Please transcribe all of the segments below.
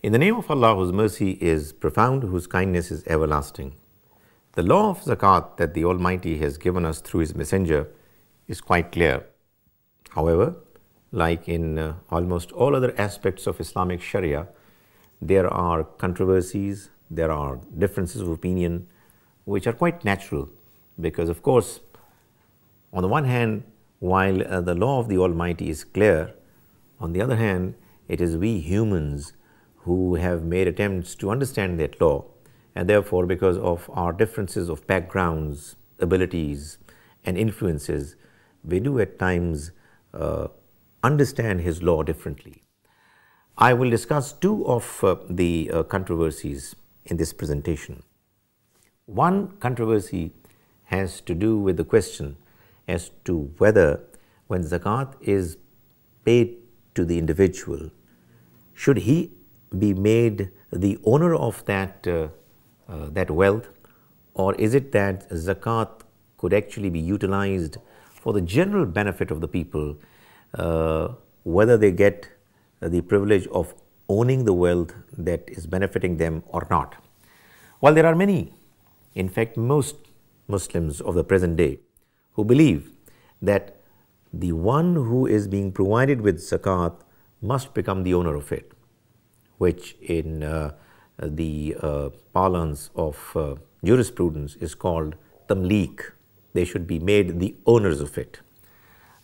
In the name of Allah, whose mercy is profound, whose kindness is everlasting. The law of zakat that the Almighty has given us through His Messenger is quite clear. However, like in almost all other aspects of Islamic Sharia, there are controversies, there are differences of opinion, which are quite natural because, of course, on the one hand, while the law of the Almighty is clear, on the other hand, it is we humans who have made attempts to understand that law, and therefore, because of our differences of backgrounds, abilities, and influences, we do at times understand His law differently. I will discuss two of the controversies in this presentation. One controversy has to do with the question as to whether when zakat is paid to the individual, should he be made the owner of that wealth, or is it that zakat could actually be utilized for the general benefit of the people, whether they get the privilege of owning the wealth that is benefiting them or not? While there are many, in fact most Muslims of the present day who believe that the one who is being provided with zakat must become the owner of it, which in the parlance of jurisprudence is called Tamlik. They should be made the owners of it.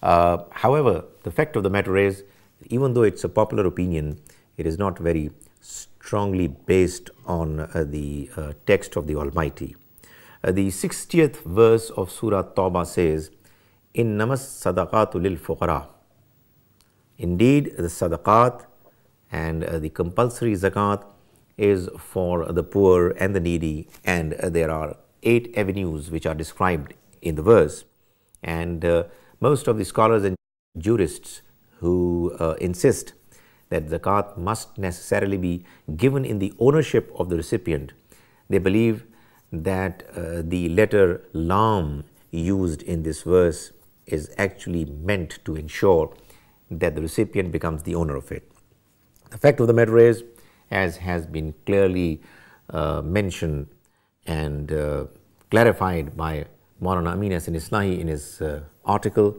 However, the fact of the matter is, even though it's a popular opinion, it is not very strongly based on the text of the Almighty. The 60th verse of Surah Tawbah says, "Innamas sadaqatu lil fuqara." Indeed, the sadaqat and the compulsory zakat is for the poor and the needy, and there are 8 avenues which are described in the verse. And most of the scholars and jurists who insist that zakat must necessarily be given in the ownership of the recipient, they believe that the letter lam used in this verse is actually meant to ensure that the recipient becomes the owner of it. The fact of the matter is, as has been clearly mentioned and clarified by Maulana Amin Hasan Islahi in his article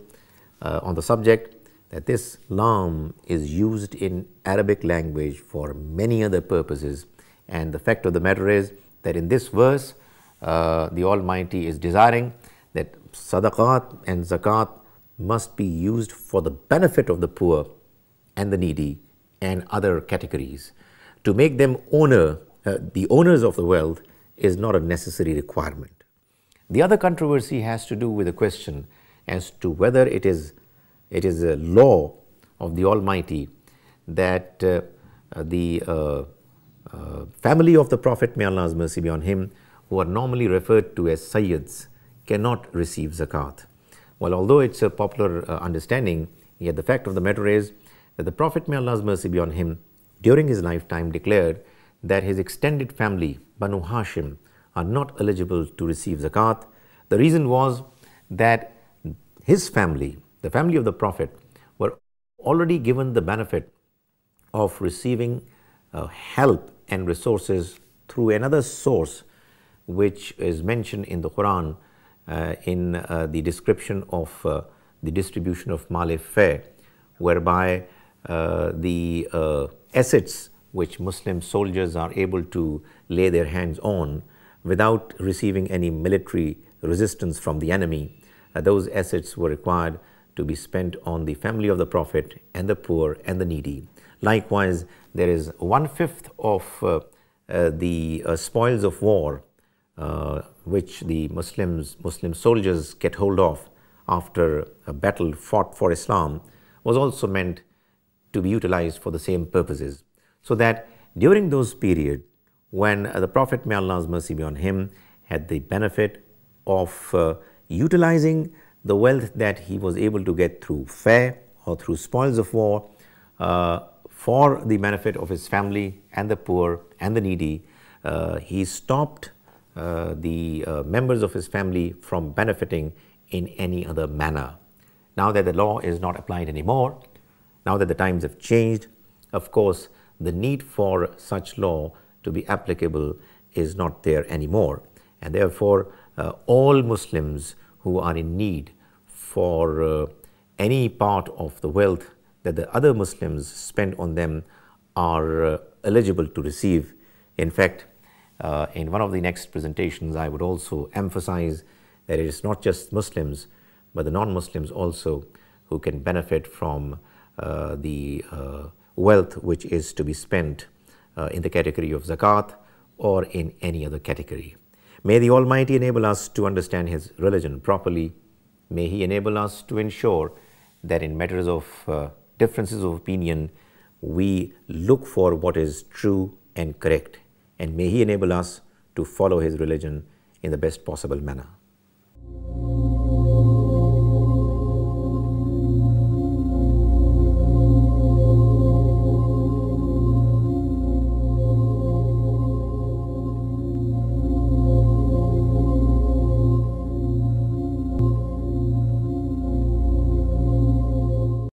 on the subject, that this lam is used in Arabic language for many other purposes. And the fact of the matter is that in this verse, the Almighty is desiring that sadaqat and zakat must be used for the benefit of the poor and the needy and other categories. To make them the owners of the wealth is not a necessary requirement. The other controversy has to do with the question as to whether it is a law of the Almighty that the family of the Prophet, may Allah's mercy be on him, who are normally referred to as Sayyids, cannot receive zakat. Well, although it's a popular understanding, yet the fact of the matter is that the Prophet, may Allah's mercy be on him, during his lifetime declared that his extended family, Banu Hashim, are not eligible to receive zakat. The reason was that his family, the family of the Prophet, were already given the benefit of receiving help and resources through another source which is mentioned in the Quran in the description of the distribution of mal-e-fay, whereby the assets which Muslim soldiers are able to lay their hands on without receiving any military resistance from the enemy, those assets were required to be spent on the family of the Prophet and the poor and the needy. Likewise, there is 1/5 of the spoils of war which the Muslim soldiers get hold of after a battle fought for Islam was also meant to be utilized for the same purposes. So that during those periods when the Prophet, may Allah's mercy be on him, had the benefit of utilizing the wealth that he was able to get through fay or through spoils of war for the benefit of his family and the poor and the needy, he stopped the members of his family from benefiting in any other manner. Now that the law is not applied anymore, now that the times have changed, of course, the need for such law to be applicable is not there anymore. And therefore, all Muslims who are in need for any part of the wealth that the other Muslims spend on them are eligible to receive. In fact, in one of the next presentations, I would also emphasize that it is not just Muslims, but the non-Muslims also who can benefit from the wealth which is to be spent in the category of zakat or in any other category. May the Almighty enable us to understand His religion properly. May He enable us to ensure that in matters of differences of opinion, we look for what is true and correct. And may He enable us to follow His religion in the best possible manner.